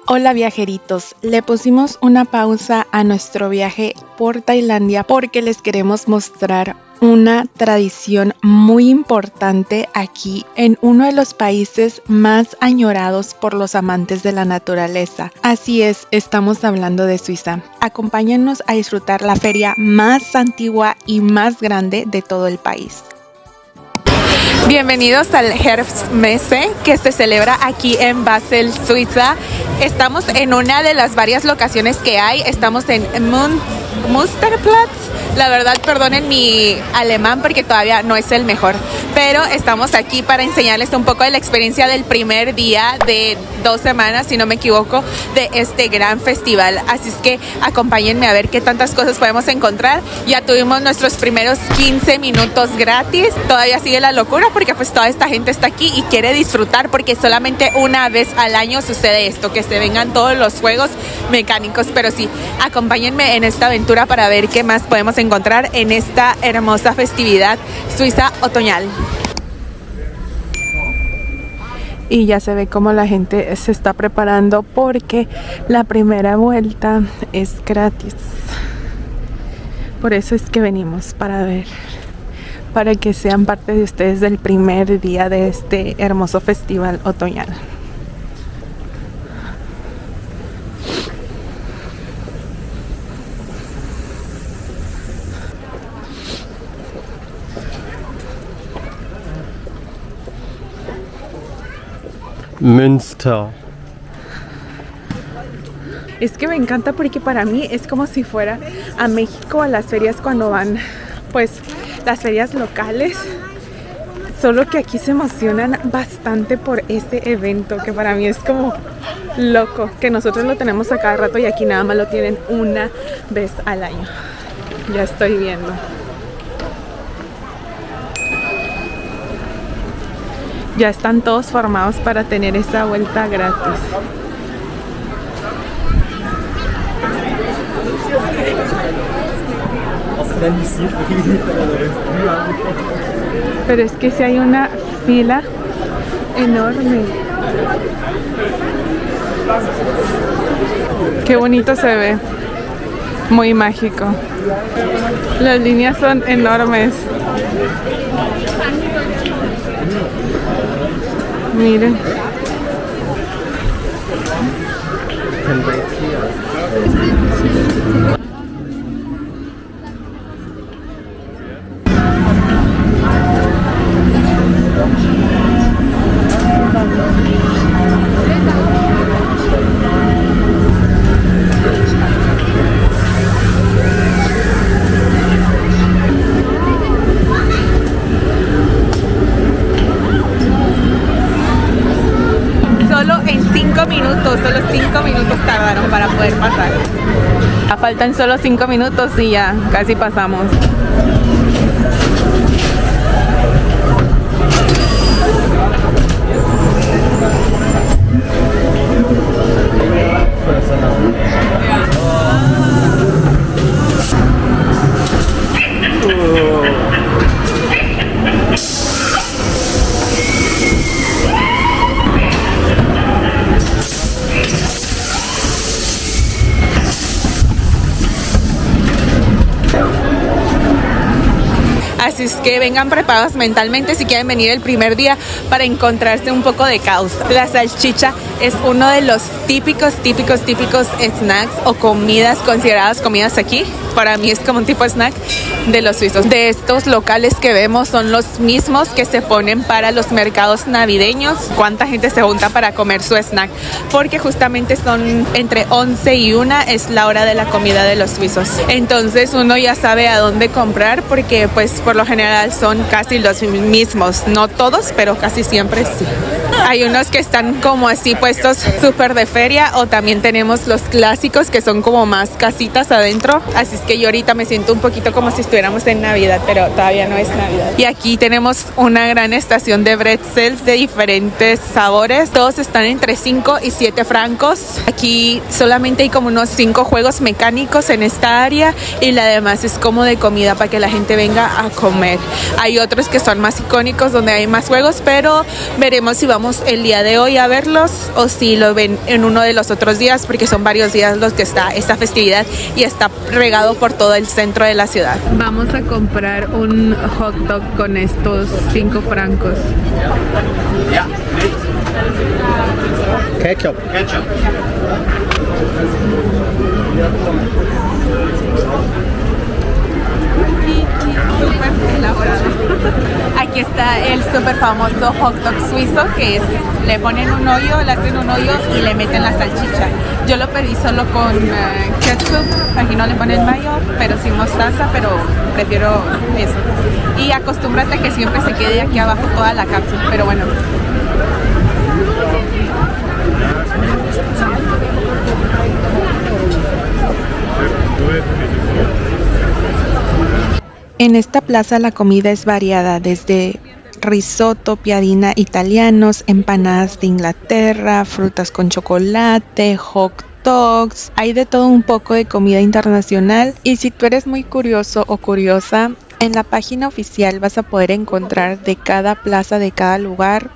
Hola viajeritos, le pusimos una pausa a nuestro viaje por Tailandia porque les queremos mostrar una tradición muy importante aquí en uno de los países más añorados por los amantes de la naturaleza. Así es, estamos hablando de Suiza. Acompáñennos a disfrutar la feria más antigua y más grande de todo el país. Bienvenidos al Herbstmesse que se celebra aquí en Basel, Suiza. Estamos en una de las varias locaciones que hay. Estamos en Münsterplatz. La verdad, perdonen mi alemán porque todavía no es el mejor, pero estamos aquí para enseñarles un poco de la experiencia del primer día de 2 semanas, si no me equivoco, de este gran festival. Así es que acompáñenme a ver qué tantas cosas podemos encontrar. Ya tuvimos nuestros primeros 15 minutos gratis. Todavía sigue la locura porque pues toda esta gente está aquí y quiere disfrutar, porque solamente una vez al año sucede esto, que se vengan todos los juegos mecánicos. Pero sí, acompáñenme en esta aventura para ver qué más podemos encontrar en esta hermosa festividad suiza otoñal. Y ya se ve cómo la gente se está preparando porque la primera vuelta es gratis. Por eso es que venimos, para ver, para que sean parte de ustedes del primer día de este hermoso festival otoñal. Münster. Es que me encanta porque para mí es como si fuera a México a las ferias cuando van, pues, las ferias locales. Solo que aquí se emocionan bastante por este evento, que para mí es como loco, que nosotros lo tenemos a cada rato y aquí nada más lo tienen una vez al año. Ya estoy viendo. Ya están todos formados para tener esa vuelta gratis. Pero es que si hay una fila enorme. Qué bonito se ve. Muy mágico. Las líneas son enormes. Miren. Solo 5 minutos tardaron para poder pasar. Ya faltan solo 5 minutos y ya casi pasamos. Así es que vengan preparados mentalmente si quieren venir el primer día para encontrarse un poco de caos. La salchicha es uno de los típicos snacks o comidas consideradas comidas aquí. Para mí es como un tipo de snack de los suizos. De estos locales que vemos son los mismos que se ponen para los mercados navideños. ¿Cuánta gente se junta para comer su snack? Porque justamente son entre 11 y 1 es la hora de la comida de los suizos. Entonces uno ya sabe a dónde comprar porque pues por lo general son casi los mismos. No todos, pero casi siempre sí. Hay unos que están como así puestos súper de feria, o también tenemos los clásicos que son como más casitas adentro. Así es que yo ahorita me siento un poquito como si estuviéramos en Navidad, pero todavía no es Navidad. Y aquí tenemos una gran estación de pretzels de diferentes sabores. Todos están entre 5 y 7 francos. Aquí solamente hay como unos 5 juegos mecánicos en esta área y la demás es como de comida para que la gente venga a comer. Hay otros que son más icónicos donde hay más juegos, pero veremos si vamos vamos el día de hoy a verlos o si lo ven en uno de los otros días, porque son varios días los que está esta festividad y está regado por todo el centro de la ciudad. Vamos a comprar un hot dog con estos 5 francos. Ketchup. Súper elaborado. Aquí está el súper famoso hot dog suizo, que es, le ponen un hoyo, le hacen un hoyo y le meten la salchicha. Yo lo pedí solo con ketchup, aquí no le ponen mayo, pero sin mostaza, pero prefiero eso. Y acostúmbrate que siempre se quede aquí abajo toda la cápsula, pero bueno. En esta plaza la comida es variada, desde risotto, piadina italianos, empanadas de Inglaterra, frutas con chocolate, hot dogs. Hay de todo un poco de comida internacional y si tú eres muy curioso o curiosa, en la página oficial vas a poder encontrar de cada plaza, de cada lugar,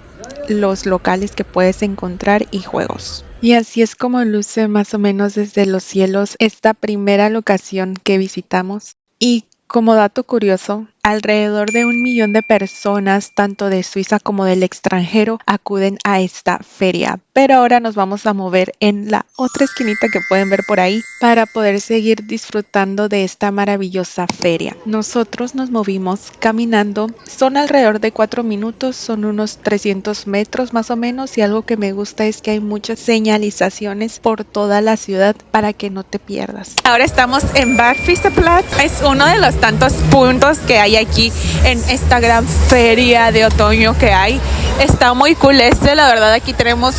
los locales que puedes encontrar y juegos. Y así es como luce más o menos desde los cielos esta primera locación que visitamos. Y como dato curioso, alrededor de 1 millón de personas, tanto de Suiza como del extranjero, acuden a esta feria. Pero ahora nos vamos a mover en la otra esquinita que pueden ver por ahí para poder seguir disfrutando de esta maravillosa feria. Nosotros nos movimos caminando, son alrededor de 4 minutos, son unos 300 metros más o menos, y algo que me gusta es que hay muchas señalizaciones por toda la ciudad para que no te pierdas. Ahora estamos en Barfiesteplatz, es uno de los tantos puntos que hay aquí en esta gran feria de otoño que hay. Está muy cool la verdad. Aquí tenemos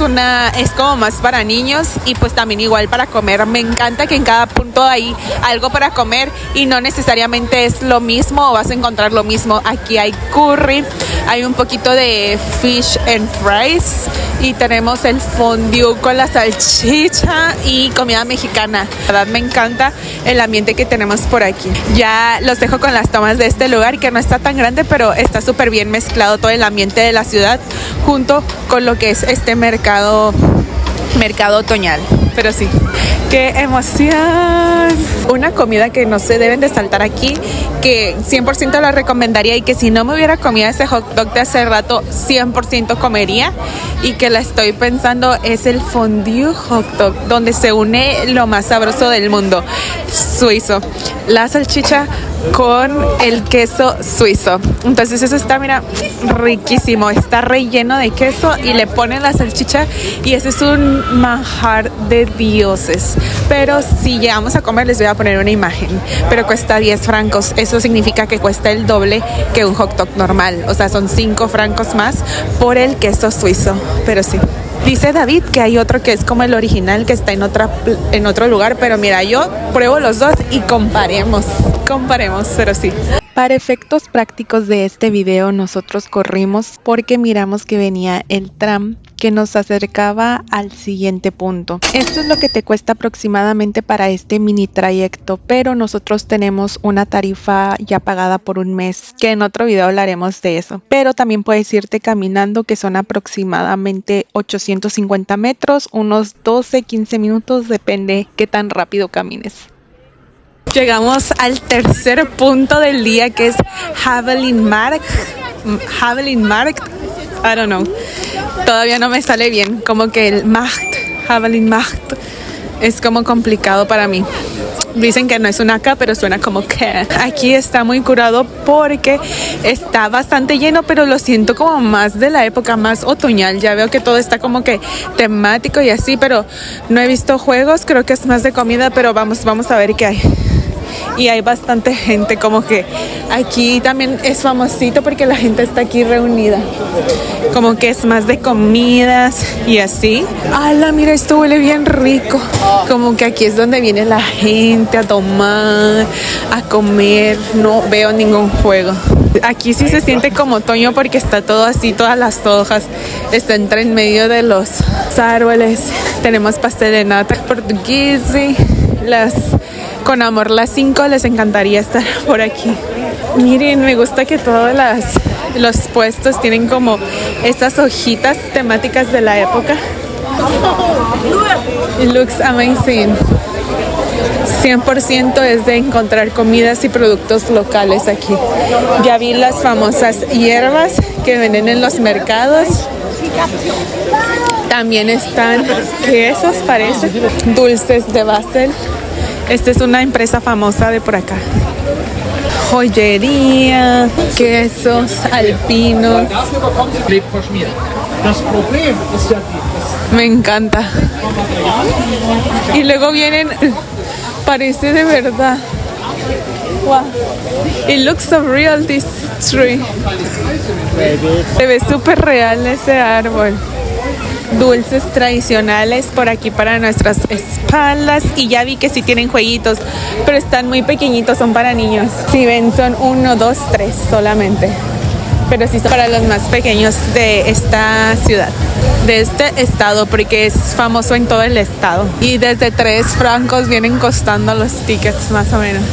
es como más para niños y pues también igual para comer. Me encanta que en cada punto hay algo para comer y no necesariamente es lo mismo o vas a encontrar lo mismo. Aquí hay curry, hay un poquito de fish and fries y tenemos el fondue con la salchicha y comida mexicana. La verdad me encanta el ambiente que tenemos por aquí. Ya los dejo con las tomas de este lugar que no está tan grande, pero está súper bien mezclado todo el ambiente de la ciudad junto con lo que es este mercado otoñal. Pero sí, ¡qué emoción! Una comida que no se deben de saltar aquí, que 100% la recomendaría y que si no me hubiera comido ese hot dog de hace rato, 100% comería y que la estoy pensando, es el fondue hot dog, donde se une lo más sabroso del mundo, suizo, la salchicha con el queso suizo. Entonces eso está, mira, riquísimo. Está relleno de queso y le ponen la salchicha y ese es un manjar de dioses. Pero si llegamos a comer les voy a poner una imagen, pero cuesta 10 francos. Eso significa que cuesta el doble que un hot dog normal. O sea, son 5 francos más por el queso suizo. Pero sí. Dice David que hay otro que es como el original, que está en otro lugar, pero mira, yo pruebo los dos y comparemos, pero sí. Para efectos prácticos de este video, nosotros corrimos porque miramos que venía el tram que nos acercaba al siguiente punto. Esto es lo que te cuesta aproximadamente para este mini trayecto, pero nosotros tenemos una tarifa ya pagada por un mes, que en otro video hablaremos de eso. Pero también puedes irte caminando, que son aproximadamente 850 metros, unos 12-15 minutos, depende qué tan rápido camines. Llegamos al tercer punto del día, que es Havelinmarkt. I don't know. Todavía no me sale bien. Como que el Havelinmarkt es como complicado para mí. Dicen que no es una K, pero suena como que. Aquí está muy curado porque está bastante lleno, pero lo siento como más de la época, más otoñal. Ya veo que todo está como que temático y así, pero no he visto juegos. Creo que es más de comida, pero vamos a ver qué hay. Y hay bastante gente, como que aquí también es famosito porque la gente está aquí reunida, como que es más de comidas y así. ¡Hala! Mira, esto huele bien rico. Como que aquí es donde viene la gente a tomar, a comer. No veo ningún juego. Aquí sí se siente como otoño porque está todo así, todas las hojas están en medio de los árboles. Tenemos pastel de nata portugués, con amor las 5, les encantaría estar por aquí. Miren, me gusta que todas Los puestos tienen como estas hojitas temáticas de la época. It looks amazing. 100% es de encontrar comidas y productos locales aquí. Ya vi las famosas hierbas que venden en los mercados. También están quesos, parece. Dulces de Basel. Esta es una empresa famosa de por acá. Joyería, quesos alpinos. Me encanta. Y luego vienen, parece de verdad. Wow. It looks so real, this tree. Se ve súper real ese árbol. Dulces tradicionales por aquí para nuestras espaldas. Y ya vi que sí tienen jueguitos, pero están muy pequeñitos, son para niños. Si ven, son 1, 2, 3 solamente. Pero sí son para los más pequeños de esta ciudad, de este estado, porque es famoso en todo el estado. Y desde 3 francos vienen costando los tickets, más o menos.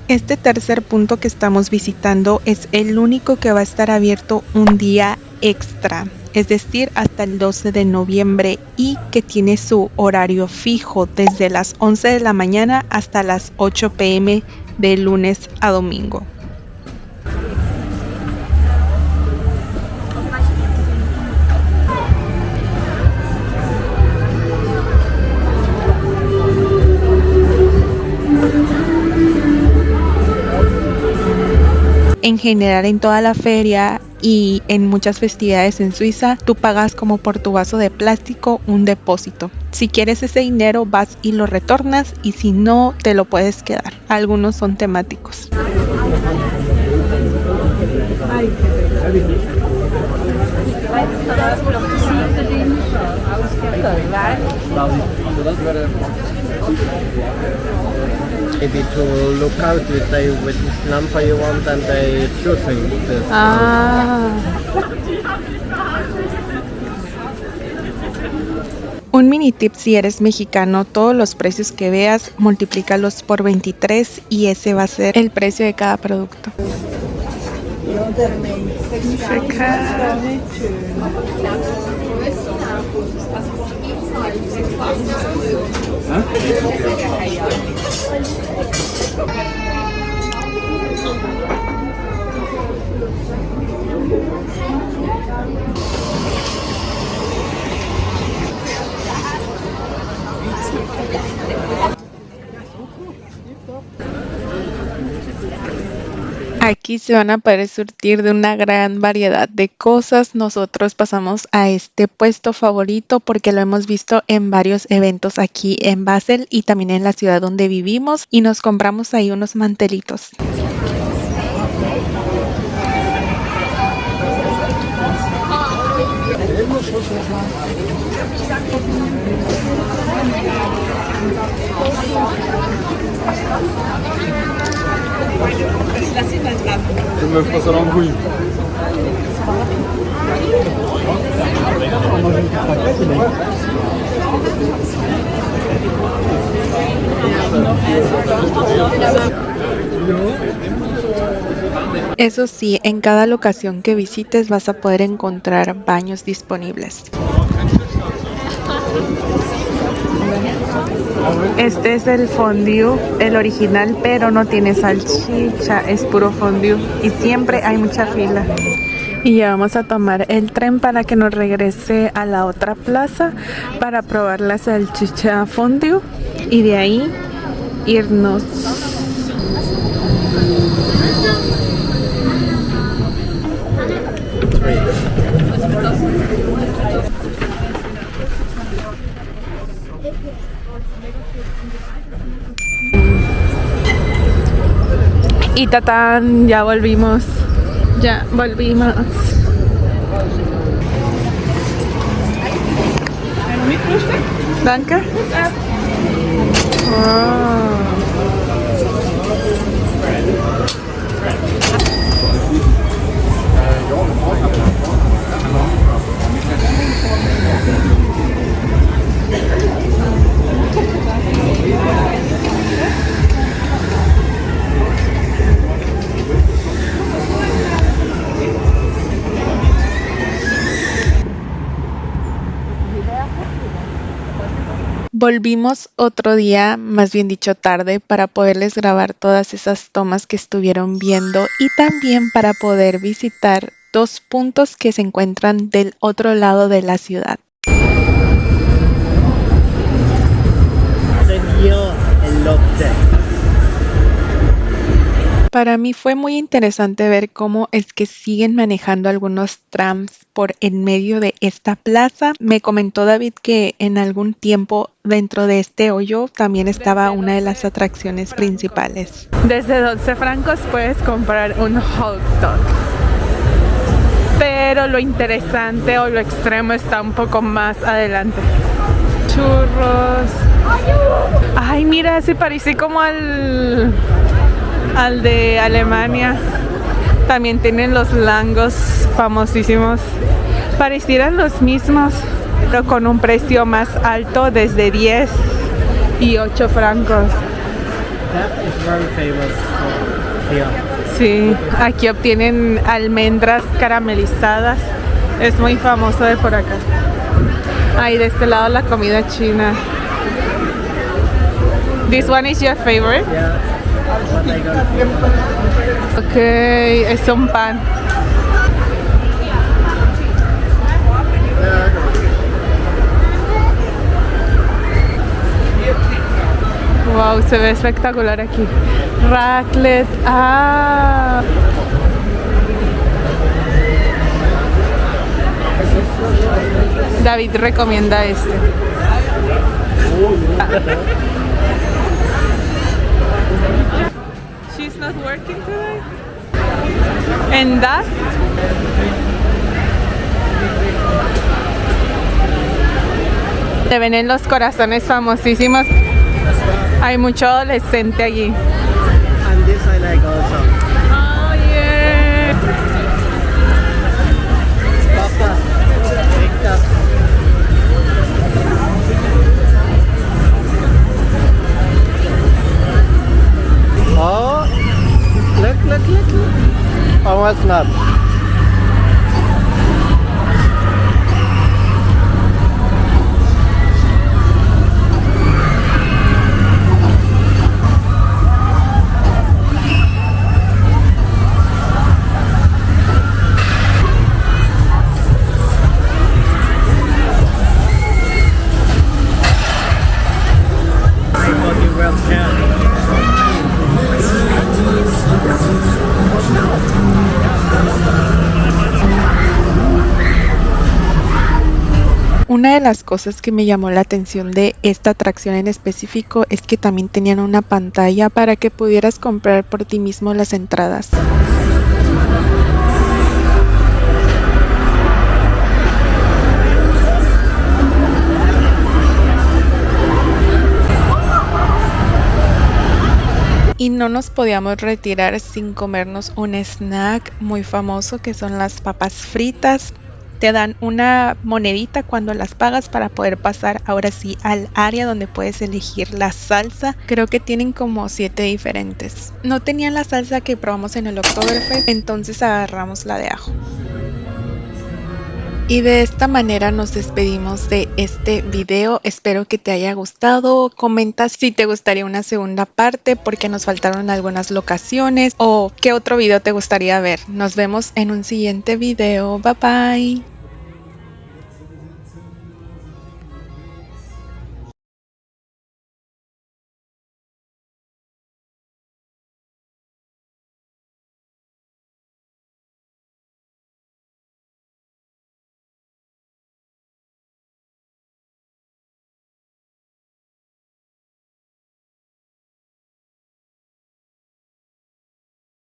Este tercer punto que estamos visitando es el único que va a estar abierto un día extra, es decir, hasta el 12 de noviembre y que tiene su horario fijo desde las 11 de la mañana hasta las 8 p.m. de lunes a domingo. En general, en toda la feria y en muchas festividades en Suiza, tú pagas como por tu vaso de plástico un depósito. Si quieres ese dinero, vas y lo retornas, y si no, te lo puedes quedar. Algunos son temáticos. Maybe to look out with which number you want and they choosing this. Un mini tip: si eres mexicano, todos los precios que veas, multiplícalos por 23 y ese va a ser el precio de cada producto. Aquí se van a poder surtir de una gran variedad de cosas. Nosotros pasamos a este puesto favorito porque lo hemos visto en varios eventos aquí en Basel y también en la ciudad donde vivimos, y nos compramos ahí unos mantelitos. Eso sí, en cada locación que visites vas a poder encontrar baños disponibles. Este es el fondue, el original, pero no tiene salchicha, es puro fondue y siempre hay mucha fila. Y ya vamos a tomar el tren para que nos regrese a la otra plaza para probar la salchicha fondue y de ahí irnos. Y tatán, ya volvimos. Ya volvimos. Danke. Oh. Volvimos otro día, más bien dicho tarde, para poderles grabar todas esas tomas que estuvieron viendo y también para poder visitar dos puntos que se encuentran del otro lado de la ciudad. Para mí fue muy interesante ver cómo es que siguen manejando algunos trams por en medio de esta plaza. Me comentó David que en algún tiempo dentro de este hoyo también estaba una de las atracciones principales. Desde 12 francos puedes comprar un hot dog. Pero lo interesante o lo extremo está un poco más adelante. Churros. Ay, mira, se parece como al de Alemania. También tienen los langos famosísimos. Parecieran los mismos, pero con un precio más alto, desde 10 y 8 francos. That is very famous here. Sí, aquí obtienen almendras caramelizadas. Es muy famoso de por acá. Ahí de este lado la comida china. This one is your favorite? Yeah. What I got here. Ok, es un pan. Wow, se ve espectacular aquí. Raclette. Ah. David recomienda este. She's not working today. And that? Se ven en los corazones famosísimos. Hay mucho adolescente allí. And this I like also. Oh yeah. Papa. Take that. Oh, look. Almost not. I thought you were scared. Una de las cosas que me llamó la atención de esta atracción en específico es que también tenían una pantalla para que pudieras comprar por ti mismo las entradas. Y no nos podíamos retirar sin comernos un snack muy famoso que son las papas fritas. Te dan una monedita cuando las pagas para poder pasar ahora sí al área donde puedes elegir la salsa. Creo que tienen como 7 diferentes. No tenían la salsa que probamos en el Oktoberfest, entonces agarramos la de ajo. Y de esta manera nos despedimos de este video. Espero que te haya gustado. Comenta si te gustaría una segunda parte porque nos faltaron algunas locaciones o qué otro video te gustaría ver. Nos vemos en un siguiente video. Bye bye.